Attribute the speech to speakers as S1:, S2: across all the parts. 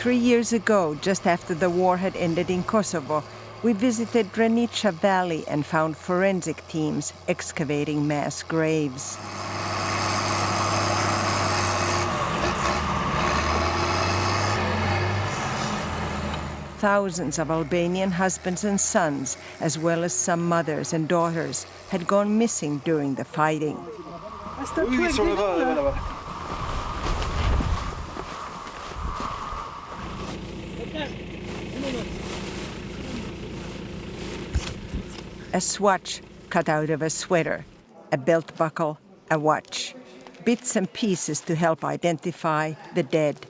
S1: 3 years ago, just after the war had ended in Kosovo, we visited Drenica Valley and found forensic teams excavating mass graves. Thousands of Albanian husbands and sons, as well as some mothers and daughters, had gone missing during the fighting. A swatch cut out of a sweater, a belt buckle, a watch. Bits and pieces to help identify the dead.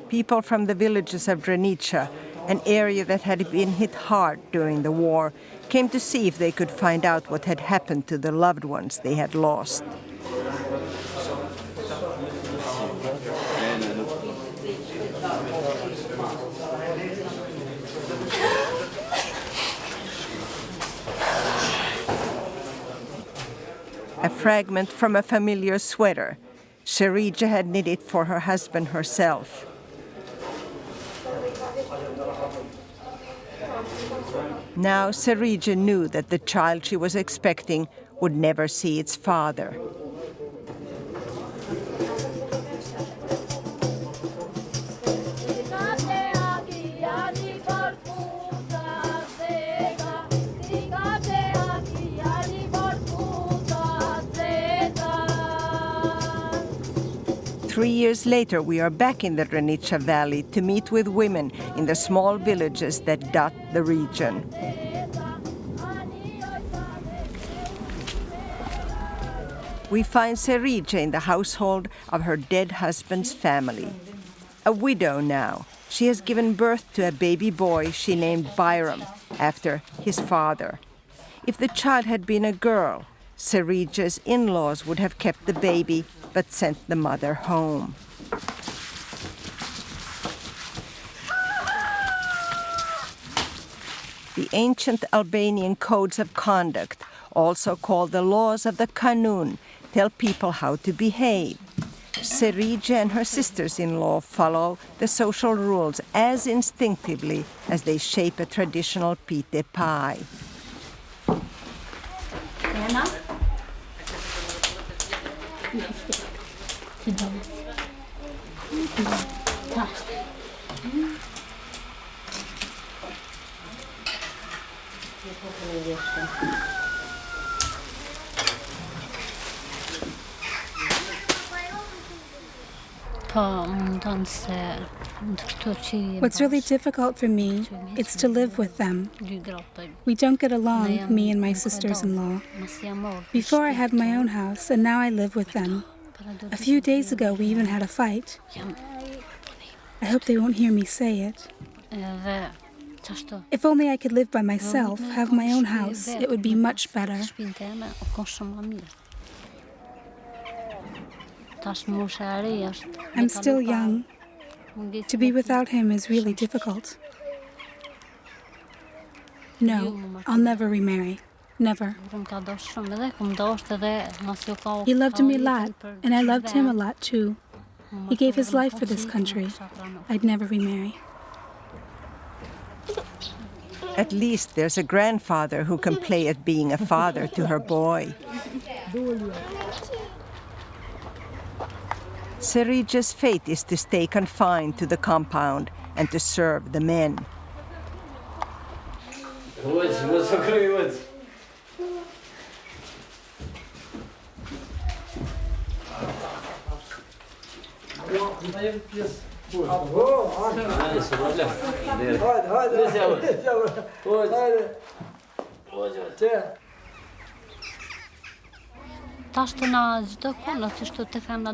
S1: People from the villages of Drenica, an area that had been hit hard during the war, came to see if they could find out what had happened to the loved ones they had lost. A fragment from a familiar sweater. Sherija had knit it for her husband herself. Now Sherija knew that the child she was expecting would never see its father. Three years later, we are back in the Drenica Valley to meet with women in the small villages that dot the region. We find Sherija in the household of her dead husband's family. A widow now, she has given birth to a baby boy she named Bayram, after his father. If the child had been a girl, Serija's in-laws would have kept the baby but sent the mother home. The ancient Albanian codes of conduct, also called the laws of the Kanun, tell people how to behave. Sherija and her sisters-in-law follow the social rules as instinctively as they shape a traditional pite pie.
S2: What's really difficult for me is to live with them. We don't get along, me and my sisters-in-law. Before I had my own house, and now I live with them. A few days ago, we even had a fight. I hope they won't hear me say it. If only I could live by myself, have my own house, it would be much better. I'm still young. To be without him is really difficult. No, I'll never remarry. Never. He loved me a lot, and I loved him a lot too. He gave his life for this country. I'd never remarry.
S1: At least there's a grandfather who can play at being a father to her boy. Serija's fate is to stay confined to the compound and to serve the men.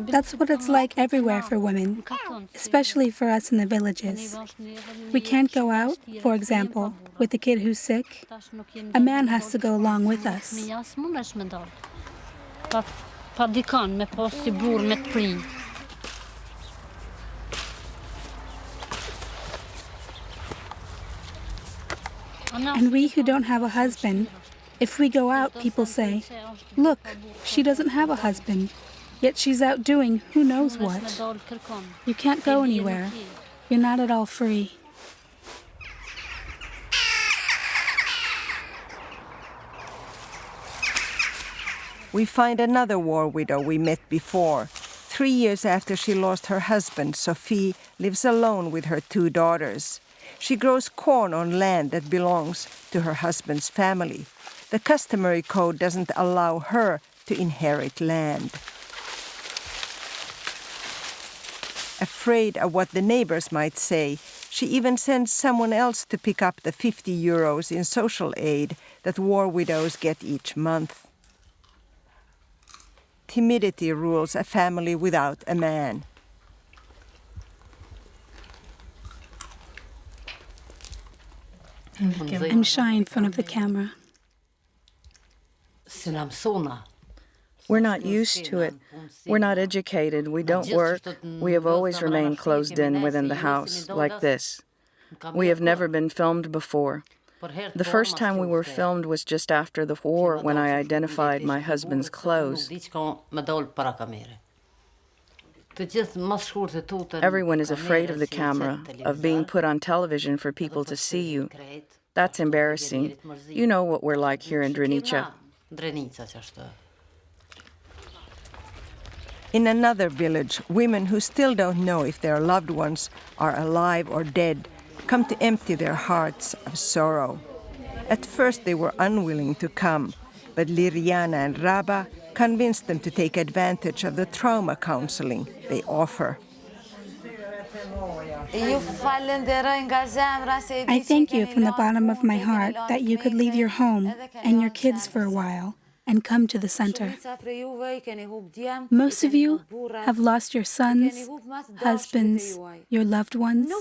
S2: That's what it's like everywhere for women, especially for us in the villages. We can't go out, for example, with a kid who's sick. A man has to go along with us. And we who don't have a husband, if we go out, people say, "Look, she doesn't have a husband." Yet she's out doing who knows what. You can't go anywhere. You're not at all free.
S1: We find another war widow we met before. 3 years after she lost her husband, Sophie lives alone with her 2 daughters. She grows corn on land that belongs to her husband's family. The customary code doesn't allow her to inherit land. Afraid of what the neighbors might say, she even sends someone else to pick up the 50 euros in social aid that war widows get each month. Timidity rules a family without a man.
S2: I'm shy in front of the camera.
S3: We're not used to it. We're not educated. We don't work. We have always remained closed in within the house, like this. We have never been filmed before. The first time we were filmed was just after the war, when I identified my husband's clothes. Everyone is afraid of the camera, of being put on television for people to see you. That's embarrassing. You know what we're like here in Drenica.
S1: In another village, women who still don't know if their loved ones are alive or dead come to empty their hearts of sorrow. At first they were unwilling to come, but Liriana and Raba convinced them to take advantage of the trauma counseling they offer.
S2: I thank you from the bottom of my heart that you could leave your home and your kids for a while and come to the center. Most of you have lost your sons, husbands, your loved ones.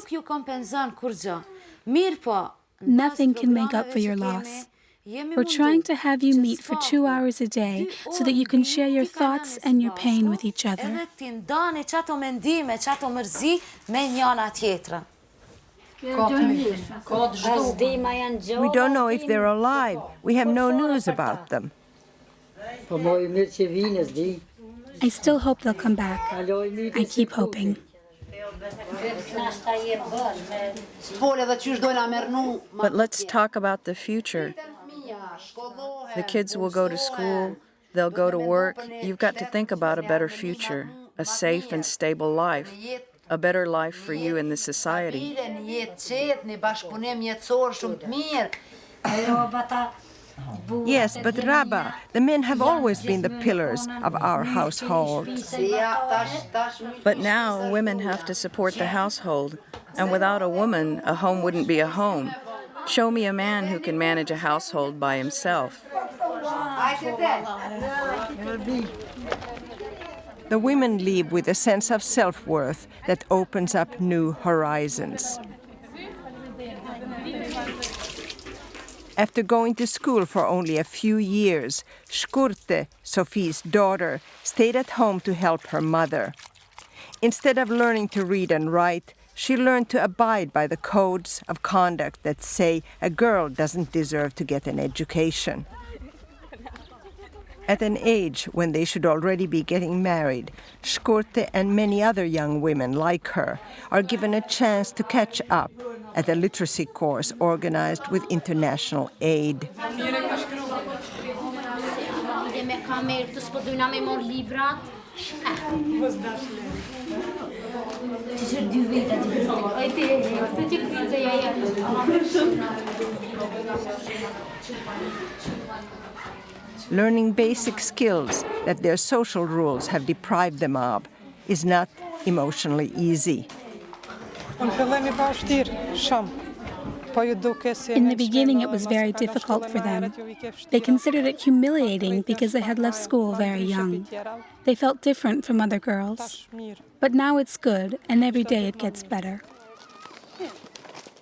S2: Nothing can make up for your loss. We're trying to have you meet for 2 hours a day so that you can share your thoughts and your pain with each other.
S1: We don't know if they're alive. We have no news about them.
S2: I still hope they'll come back. I keep hoping.
S3: But let's talk about the future. The kids will go to school, they'll go to work. You've got to think about a better future, a safe and stable life, a better life for you in this society.
S1: Yes, but Raba, the men have always been the pillars of our household.
S3: But now women have to support the household, and without a woman, a home wouldn't be a home. Show me a man who can manage a household by himself.
S1: The women leave with a sense of self-worth that opens up new horizons. After going to school for only a few years, Shkurte, Sophie's daughter, stayed at home to help her mother. Instead of learning to read and write, she learned to abide by the codes of conduct that say a girl doesn't deserve to get an education. At an age when they should already be getting married, Shkurte and many other young women like her are given a chance to catch up at a literacy course organized with international aid. Learning basic skills that their social rules have deprived them of is not emotionally easy.
S2: In the beginning, it was very difficult for them. They considered it humiliating because they had left school very young. They felt different from other girls. But now it's good, and every day it gets better.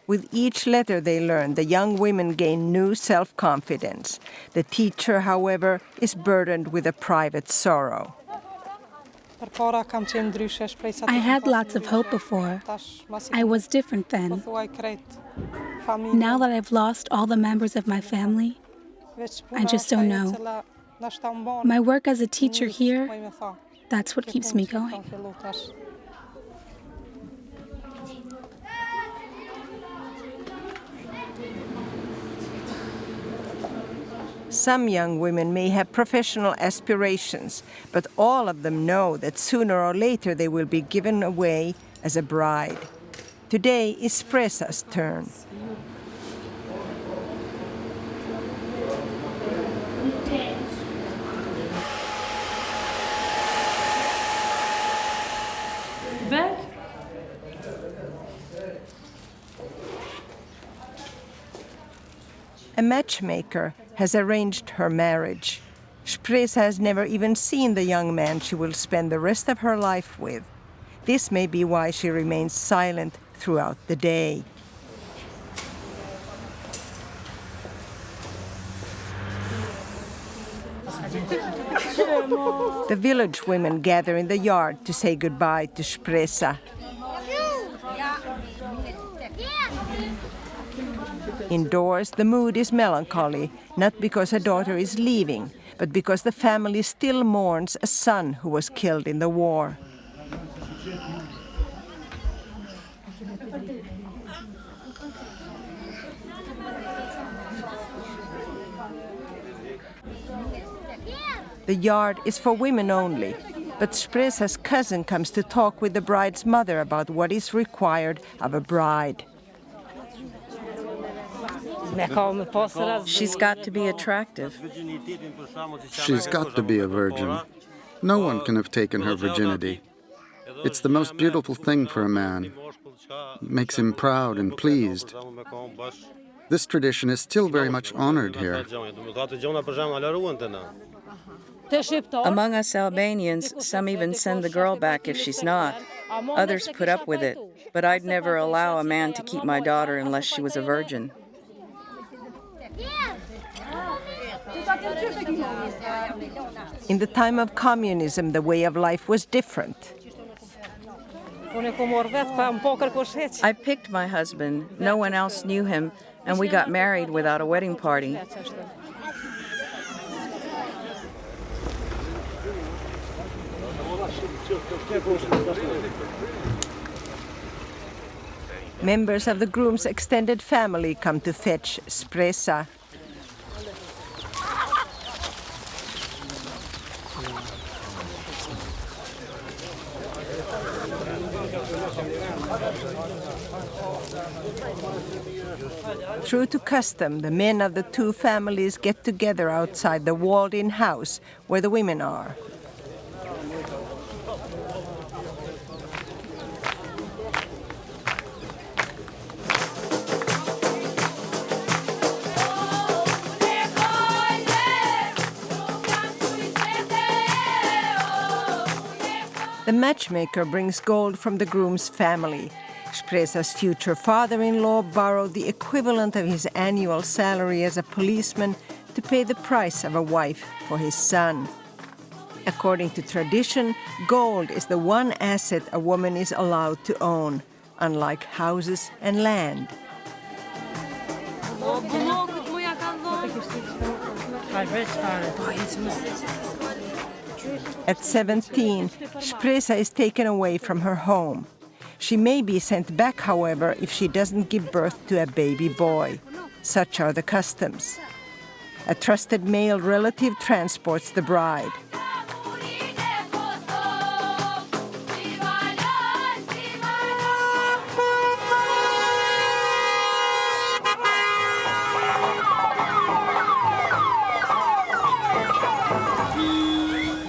S1: With each letter they learn, the young women gain new self-confidence. The teacher, however, is burdened with a private sorrow.
S2: I had lots of hope before. I was different then. Now that I've lost all the members of my family, I just don't know. My work as a teacher here That's what keeps me going.
S1: Some young women may have professional aspirations, but all of them know that sooner or later they will be given away as a bride. Today is Presa's turn. A matchmaker has arranged her marriage. Spresa has never even seen the young man she will spend the rest of her life with. This may be why she remains silent throughout the day. The village women gather in the yard to say goodbye to Spresa. Indoors, the mood is melancholy, not because her daughter is leaving, but because the family still mourns a son who was killed in the war. The yard is for women only, but Spresa's cousin comes to talk with the bride's mother about what is required of a bride.
S3: She's got to be attractive.
S4: She's got to be a virgin. No one can have taken her virginity. It's the most beautiful thing for a man. It makes him proud and pleased. This tradition is still very much honored here.
S3: Among us Albanians, some even send the girl back if she's not. Others put up with it. But I'd never allow a man to keep my daughter unless she was a virgin.
S1: In the time of communism, the way of life was different.
S3: I picked my husband. No one else knew him, and we got married without a wedding party.
S1: Members of the groom's extended family come to fetch Spresa. True to custom, the men of the two families get together outside the walled-in house where the women are. The matchmaker brings gold from the groom's family. Spresa's future father-in-law borrowed the equivalent of his annual salary as a policeman to pay the price of a wife for his son. According to tradition, gold is the one asset a woman is allowed to own, unlike houses and land. At 17, Spresa is taken away from her home. She may be sent back, however, if she doesn't give birth to a baby boy. Such are the customs. A trusted male relative transports the bride.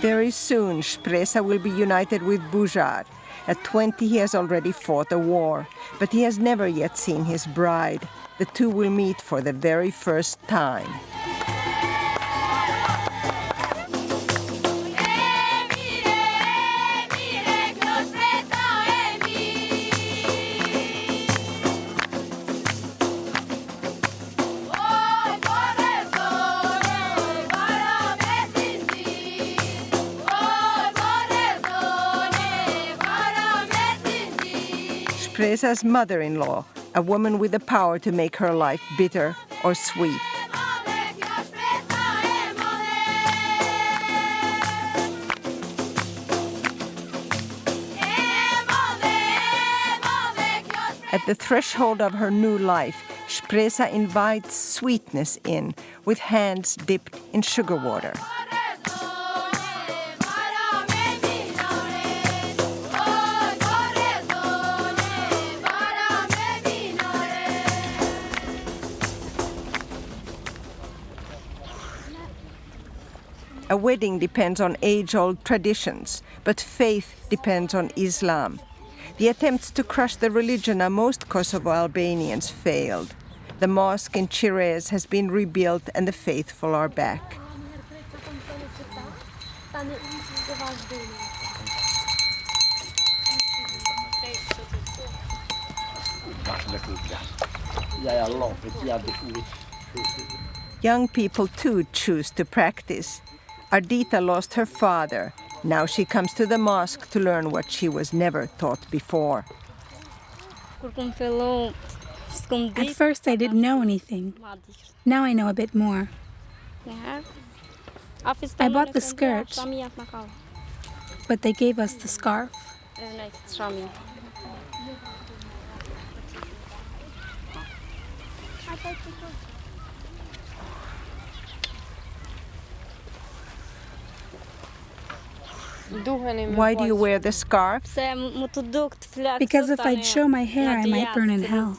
S1: Very soon, Spresa will be united with Bujar. At 20, he has already fought a war, but he has never yet seen his bride. The two will meet for the very first time. Spresa's mother-in-law, a woman with the power to make her life bitter or sweet. At the threshold of her new life, Spresa invites sweetness in with hands dipped in sugar water. A wedding depends on age-old traditions, but faith depends on Islam. The attempts to crush the religion of most Kosovo Albanians failed. The mosque in Chires has been rebuilt and the faithful are back. Young people too choose to practice. Ardita lost her father. Now she comes to the mosque to learn what she was never taught before.
S2: At first I didn't know anything. Now I know a bit more. I bought the skirt, but they gave us the scarf.
S1: Why do you wear the scarf?
S2: Because if I'd show my hair, I might burn in hell.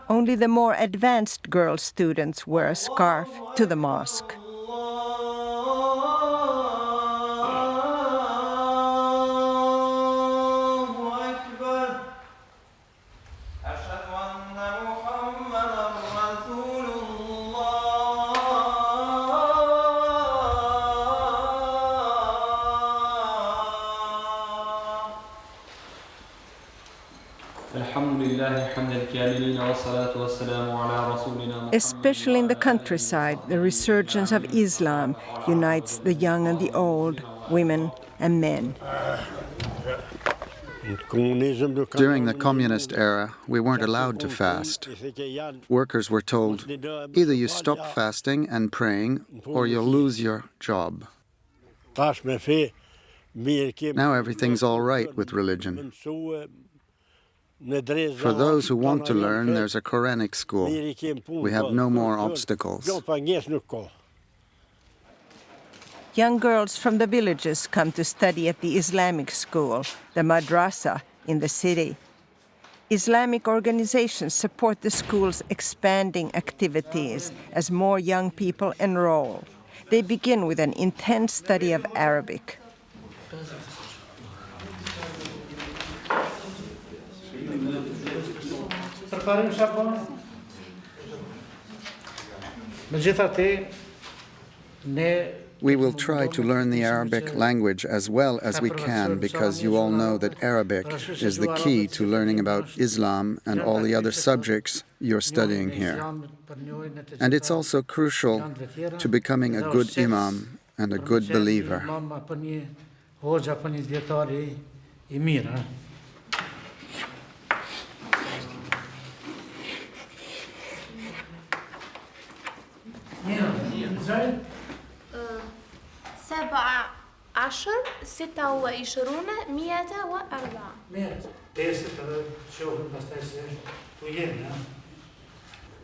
S1: Only the more advanced girl students wear a scarf to the mosque. Especially in the countryside, the resurgence of Islam unites the young and the old, women and men.
S4: During the communist era, we weren't allowed to fast. Workers were told, either you stop fasting and praying, or you'll lose your job. Now everything's all right with religion. For those who want to learn, there's a Quranic school. We have no more obstacles.
S1: Young girls from the villages come to study at the Islamic school, the madrassa, in the city. Islamic organizations support the school's expanding activities as more young people enroll. They begin with an intense study of Arabic.
S4: We will try to learn the Arabic language as well as we can because you all know that Arabic is the key to learning about Islam and all the other subjects you're studying here. And it's also crucial to becoming a good imam and a good believer.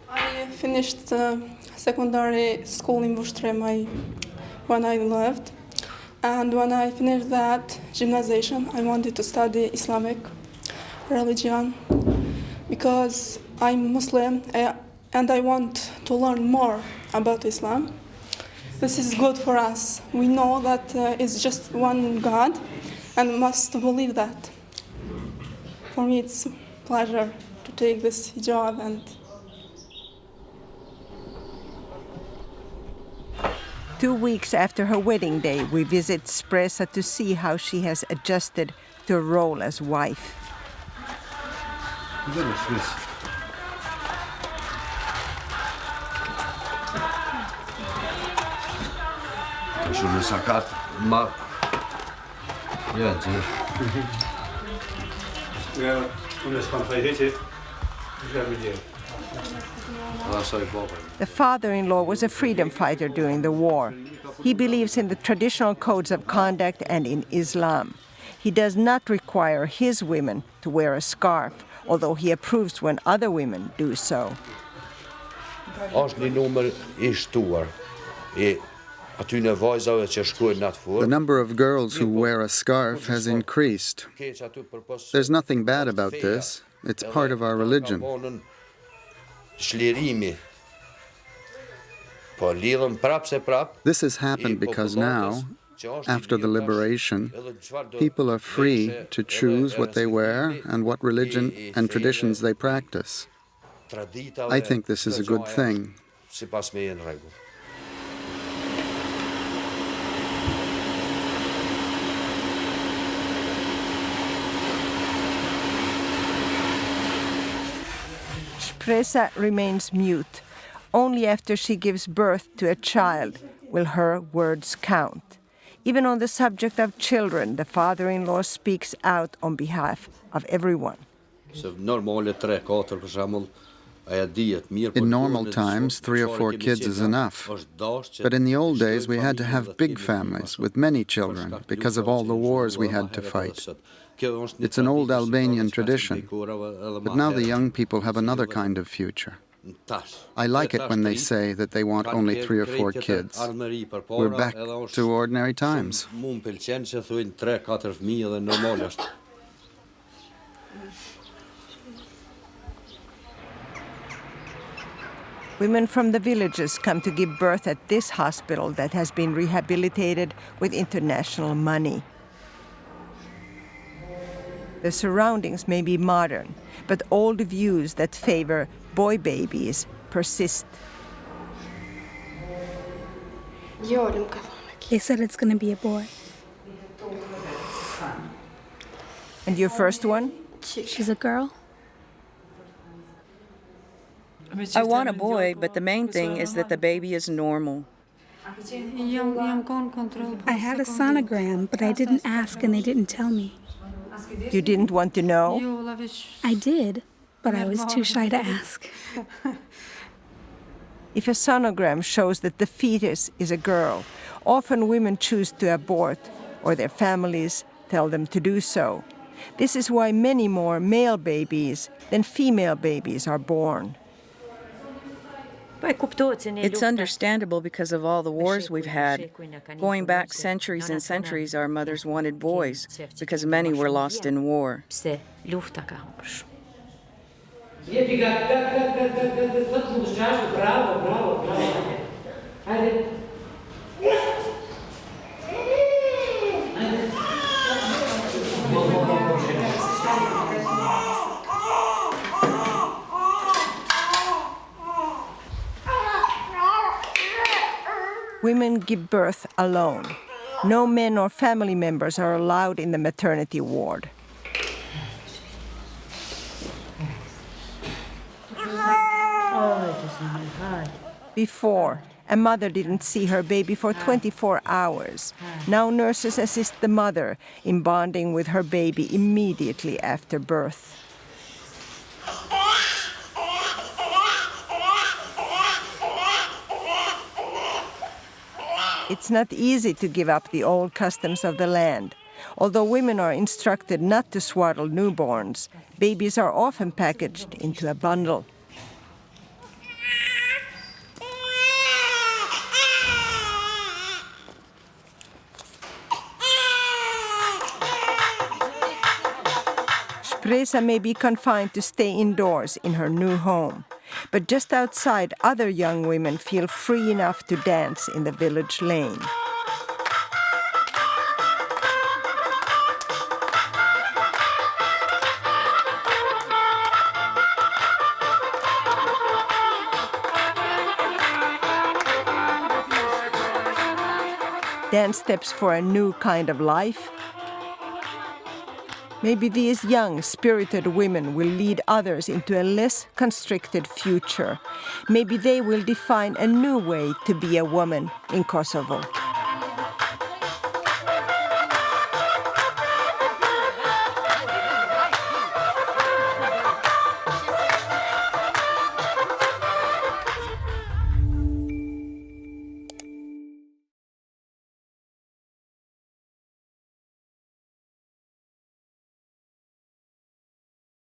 S5: I finished secondary school in Vushtrema when I left. And when I finished that gymnasium, I wanted to study Islamic religion because I'm Muslim and I want to learn more about Islam. This is good for us. We know that it's just one God and must believe that. For me, it's a pleasure to take this job. And
S1: 2 weeks after her wedding day, we visit Spresa to see how she has adjusted to a role as wife. The father-in-law was a freedom fighter during the war. He believes in the traditional codes of conduct and in Islam. He does not require his women to wear a scarf, although he approves when other women do so.
S4: The number of girls who wear a scarf has increased. There's nothing bad about this. It's part of our religion. This has happened because now, after the liberation, people are free to choose what they wear and what religion and traditions they practice. I think this is a good thing.
S1: Shpresa remains mute. Only after she gives birth to a child will her words count. Even on the subject of children, the father-in-law speaks out on behalf of everyone.
S4: In normal times, 3 or 4 kids is enough. But in the old days, we had to have big families with many children because of all the wars we had to fight. It's an old Albanian tradition, but now the young people have another kind of future. I like it when they say that they want only 3 or 4 kids. We're back to ordinary times.
S1: Women from the villages come to give birth at this hospital that has been rehabilitated with international money. The surroundings may be modern, but old views that favor boy babies persist.
S2: They said it's going to be a boy.
S1: And your first one?
S2: She's a girl.
S3: I want a boy, but the main thing is that the baby is normal.
S2: I had a sonogram, but I didn't ask and they didn't tell me.
S1: You didn't want to know?
S2: I did, but I was too shy to ask.
S1: If a sonogram shows that the fetus is a girl, often women choose to abort, or their families tell them to do so. This is why many more male babies than female babies are born.
S3: It's understandable because of all the wars we've had. Going back centuries and centuries, our mothers wanted boys because many were lost in war.
S1: Women give birth alone. No men or family members are allowed in the maternity ward. Before, a mother didn't see her baby for 24 hours. Now nurses assist the mother in bonding with her baby immediately after birth. It's not easy to give up the old customs of the land. Although women are instructed not to swaddle newborns, babies are often packaged into a bundle. Shpresa may be confined to stay indoors in her new home. But just outside, other young women feel free enough to dance in the village lane. Dance steps for a new kind of life. Maybe these young, spirited women will lead others into a less constricted future. Maybe they will define a new way to be a woman in Kosovo.